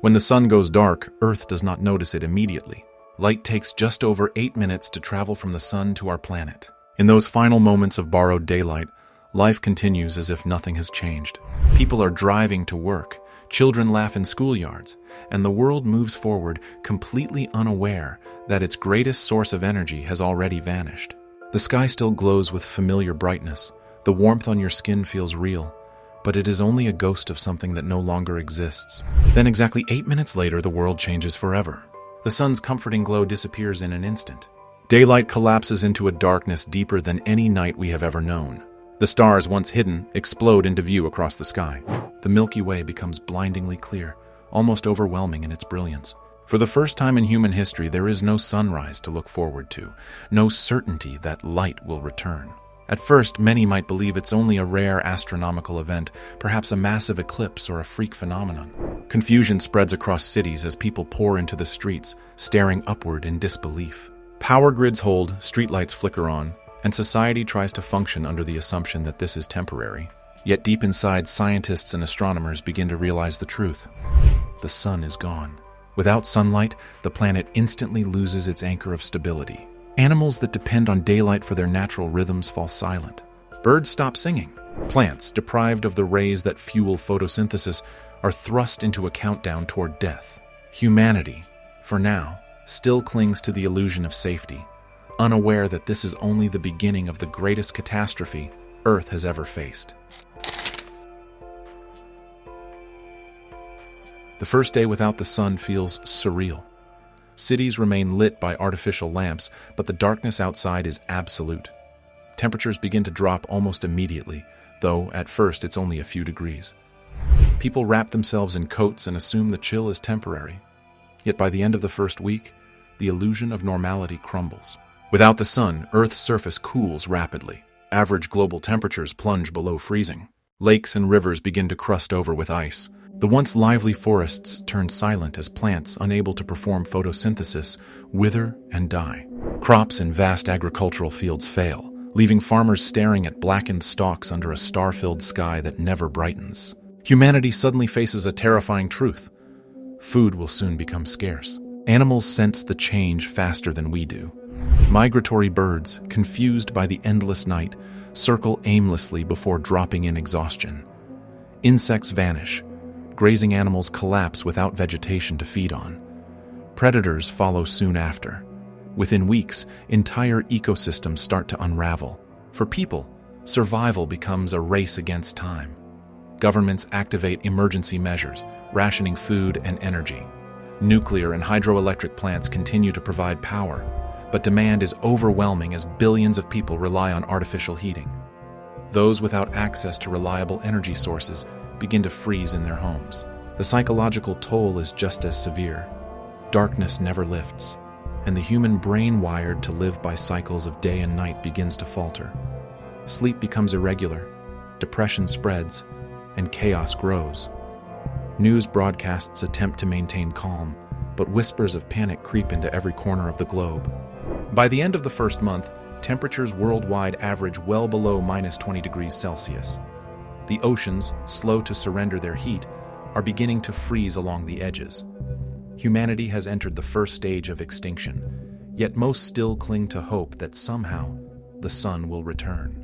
When the sun goes dark, Earth does not notice it immediately. Light takes just over 8 minutes to travel from the sun to our planet. In those final moments of borrowed daylight, life continues as if nothing has changed. People are driving to work, children laugh in schoolyards, and the world moves forward completely unaware that its greatest source of energy has already vanished. The sky still glows with familiar brightness. The warmth on your skin feels real, but it is only a ghost of something that no longer exists. Then exactly 8 minutes later, the world changes forever. The sun's comforting glow disappears in an instant. Daylight collapses into a darkness deeper than any night we have ever known. The stars, once hidden, explode into view across the sky. The Milky Way becomes blindingly clear, almost overwhelming in its brilliance. For the first time in human history, there is no sunrise to look forward to, no certainty that light will return. At first, many might believe it's only a rare astronomical event, perhaps a massive eclipse or a freak phenomenon. Confusion spreads across cities as people pour into the streets, staring upward in disbelief. Power grids hold, streetlights flicker on, and society tries to function under the assumption that this is temporary. Yet deep inside, scientists and astronomers begin to realize the truth. The sun is gone. Without sunlight, the planet instantly loses its anchor of stability. Animals that depend on daylight for their natural rhythms fall silent. Birds stop singing. Plants, deprived of the rays that fuel photosynthesis, are thrust into a countdown toward death. Humanity, for now, still clings to the illusion of safety, unaware that this is only the beginning of the greatest catastrophe Earth has ever faced. The first day without the sun feels surreal. Cities remain lit by artificial lamps, but the darkness outside is absolute. Temperatures begin to drop almost immediately, though at first it's only a few degrees. People wrap themselves in coats and assume the chill is temporary. Yet by the end of the first week, the illusion of normality crumbles. Without the sun, Earth's surface cools rapidly. Average global temperatures plunge below freezing. Lakes and rivers begin to crust over with ice. The once lively forests turn silent as plants, unable to perform photosynthesis, wither and die. Crops in vast agricultural fields fail, leaving farmers staring at blackened stalks under a star-filled sky that never brightens. Humanity suddenly faces a terrifying truth. Food will soon become scarce. Animals sense the change faster than we do. Migratory birds, confused by the endless night, circle aimlessly before dropping in exhaustion. Insects vanish. Grazing animals collapse without vegetation to feed on. Predators follow soon after. Within weeks, entire ecosystems start to unravel. For people, survival becomes a race against time. Governments activate emergency measures, rationing food and energy. Nuclear and hydroelectric plants continue to provide power, but demand is overwhelming as billions of people rely on artificial heating. Those without access to reliable energy sources begin to freeze in their homes. The psychological toll is just as severe. Darkness never lifts, and the human brain wired to live by cycles of day and night begins to falter. Sleep becomes irregular, depression spreads, and chaos grows. News broadcasts attempt to maintain calm, but whispers of panic creep into every corner of the globe. By the end of the first month, temperatures worldwide average well below -20 degrees Celsius. The oceans, slow to surrender their heat, are beginning to freeze along the edges. Humanity has entered the first stage of extinction, yet most still cling to hope that somehow the sun will return.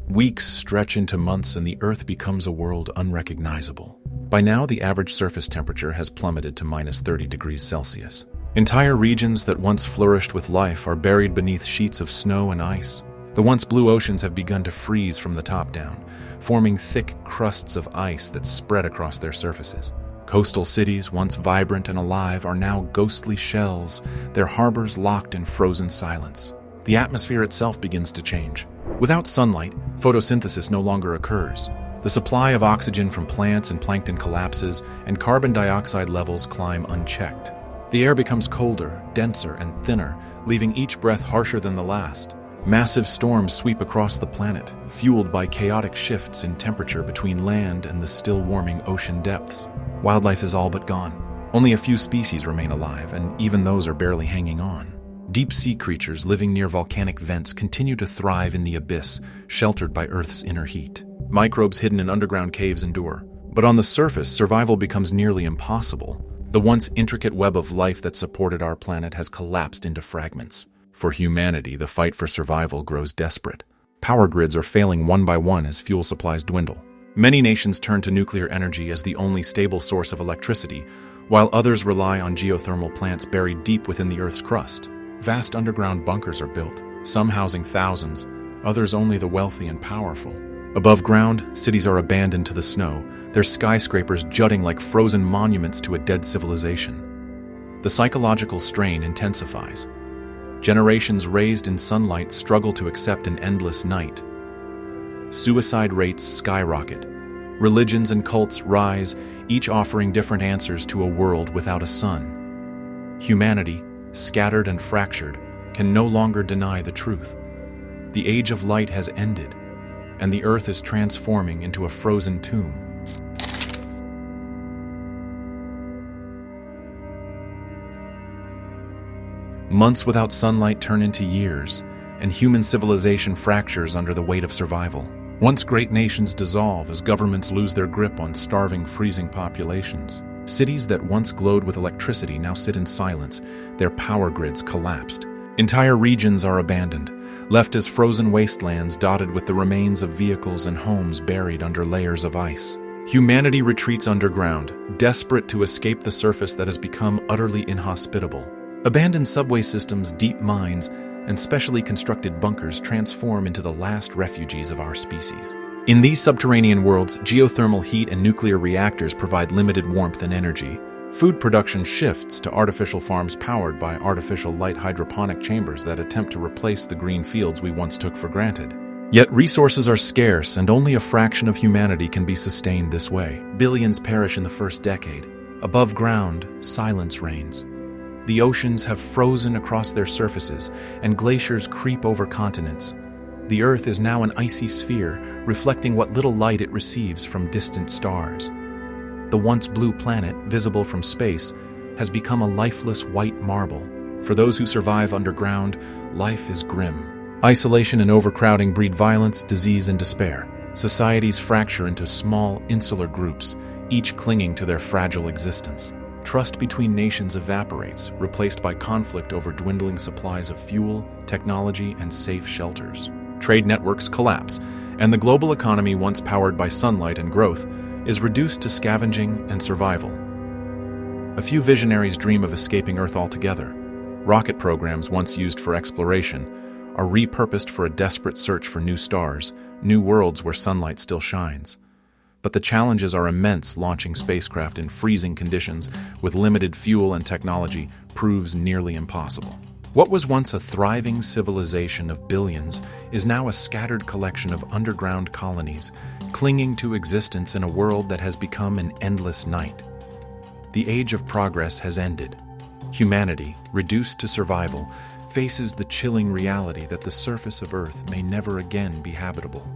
Weeks stretch into months and the Earth becomes a world unrecognizable. By now, the average surface temperature has plummeted to -30 degrees Celsius. Entire regions that once flourished with life are buried beneath sheets of snow and ice. The once blue oceans have begun to freeze from the top down, forming thick crusts of ice that spread across their surfaces. Coastal cities, once vibrant and alive, are now ghostly shells, their harbors locked in frozen silence. The atmosphere itself begins to change. Without sunlight, photosynthesis no longer occurs. The supply of oxygen from plants and plankton collapses, and carbon dioxide levels climb unchecked. The air becomes colder, denser, and thinner, leaving each breath harsher than the last. Massive storms sweep across the planet, fueled by chaotic shifts in temperature between land and the still-warming ocean depths. Wildlife is all but gone. Only a few species remain alive, and even those are barely hanging on. Deep-sea creatures living near volcanic vents continue to thrive in the abyss, sheltered by Earth's inner heat. Microbes hidden in underground caves endure. But on the surface, survival becomes nearly impossible. The once intricate web of life that supported our planet has collapsed into fragments. For humanity, the fight for survival grows desperate. Power grids are failing one by one as fuel supplies dwindle. Many nations turn to nuclear energy as the only stable source of electricity, while others rely on geothermal plants buried deep within the Earth's crust. Vast underground bunkers are built, some housing thousands, others only the wealthy and powerful. Above ground, cities are abandoned to the snow, their skyscrapers jutting like frozen monuments to a dead civilization. The psychological strain intensifies. Generations raised in sunlight struggle to accept an endless night. Suicide rates skyrocket. Religions and cults rise, each offering different answers to a world without a sun. Humanity, scattered and fractured, can no longer deny the truth. The age of light has ended, and the Earth is transforming into a frozen tomb. Months without sunlight turn into years, and human civilization fractures under the weight of survival. Once great nations dissolve as governments lose their grip on starving, freezing populations. Cities that once glowed with electricity now sit in silence, their power grids collapsed. Entire regions are abandoned, left as frozen wastelands dotted with the remains of vehicles and homes buried under layers of ice. Humanity retreats underground, desperate to escape the surface that has become utterly inhospitable. Abandoned subway systems, deep mines, and specially constructed bunkers transform into the last refugees of our species. In these subterranean worlds, geothermal heat and nuclear reactors provide limited warmth and energy. Food production shifts to artificial farms powered by artificial light hydroponic chambers that attempt to replace the green fields we once took for granted. Yet resources are scarce, and only a fraction of humanity can be sustained this way. Billions perish in the first decade. Above ground, silence reigns. The oceans have frozen across their surfaces, and glaciers creep over continents. The Earth is now an icy sphere, reflecting what little light it receives from distant stars. The once blue planet, visible from space, has become a lifeless white marble. For those who survive underground, life is grim. Isolation and overcrowding breed violence, disease, and despair. Societies fracture into small, insular groups, each clinging to their fragile existence. Trust between nations evaporates, replaced by conflict over dwindling supplies of fuel, technology, and safe shelters. Trade networks collapse, and the global economy, once powered by sunlight and growth, is reduced to scavenging and survival. A few visionaries dream of escaping Earth altogether. Rocket programs once used for exploration are repurposed for a desperate search for new stars, new worlds where sunlight still shines. But the challenges are immense. Launching spacecraft in freezing conditions with limited fuel and technology proves nearly impossible. What was once a thriving civilization of billions is now a scattered collection of underground colonies, clinging to existence in a world that has become an endless night. The age of progress has ended. Humanity, reduced to survival, faces the chilling reality that the surface of Earth may never again be habitable.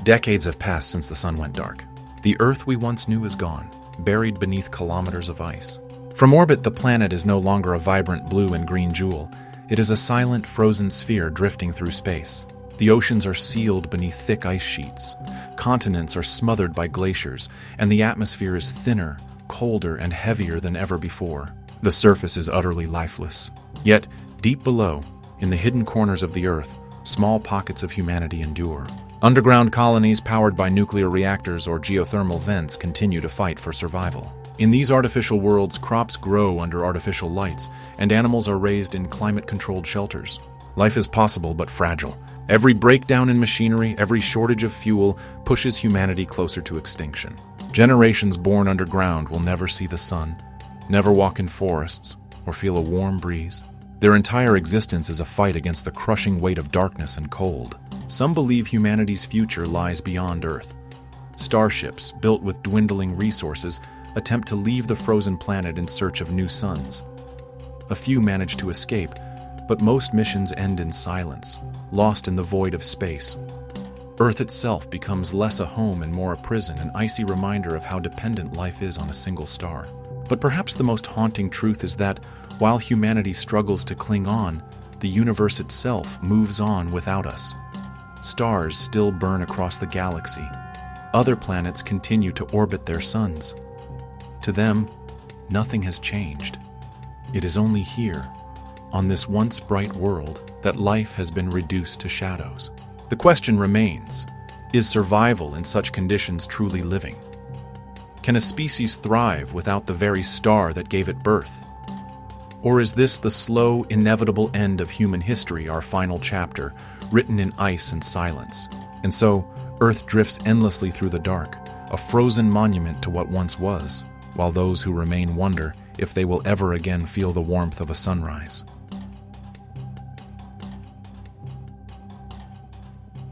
Decades have passed since the sun went dark. The Earth we once knew is gone, buried beneath kilometers of ice. From orbit, the planet is no longer a vibrant blue and green jewel. It is a silent, frozen sphere drifting through space. The oceans are sealed beneath thick ice sheets. Continents are smothered by glaciers, and the atmosphere is thinner, colder, and heavier than ever before. The surface is utterly lifeless. Yet, deep below, in the hidden corners of the Earth, small pockets of humanity endure. Underground colonies powered by nuclear reactors or geothermal vents continue to fight for survival. In these artificial worlds, crops grow under artificial lights, and animals are raised in climate-controlled shelters. Life is possible but fragile. Every breakdown in machinery, every shortage of fuel, pushes humanity closer to extinction. Generations born underground will never see the sun, never walk in forests, or feel a warm breeze. Their entire existence is a fight against the crushing weight of darkness and cold. Some believe humanity's future lies beyond Earth. Starships, built with dwindling resources, attempt to leave the frozen planet in search of new suns. A few manage to escape, but most missions end in silence, lost in the void of space. Earth itself becomes less a home and more a prison, an icy reminder of how dependent life is on a single star. But perhaps the most haunting truth is that, while humanity struggles to cling on, the universe itself moves on without us. Stars still burn across the galaxy. Other planets continue to orbit their suns. To them, nothing has changed. It is only here, on this once bright world, that life has been reduced to shadows. The question remains, is survival in such conditions truly living? Can a species thrive without the very star that gave it birth? Or is this the slow, inevitable end of human history, our final chapter, written in ice and silence? And so, Earth drifts endlessly through the dark, a frozen monument to what once was, while those who remain wonder if they will ever again feel the warmth of a sunrise.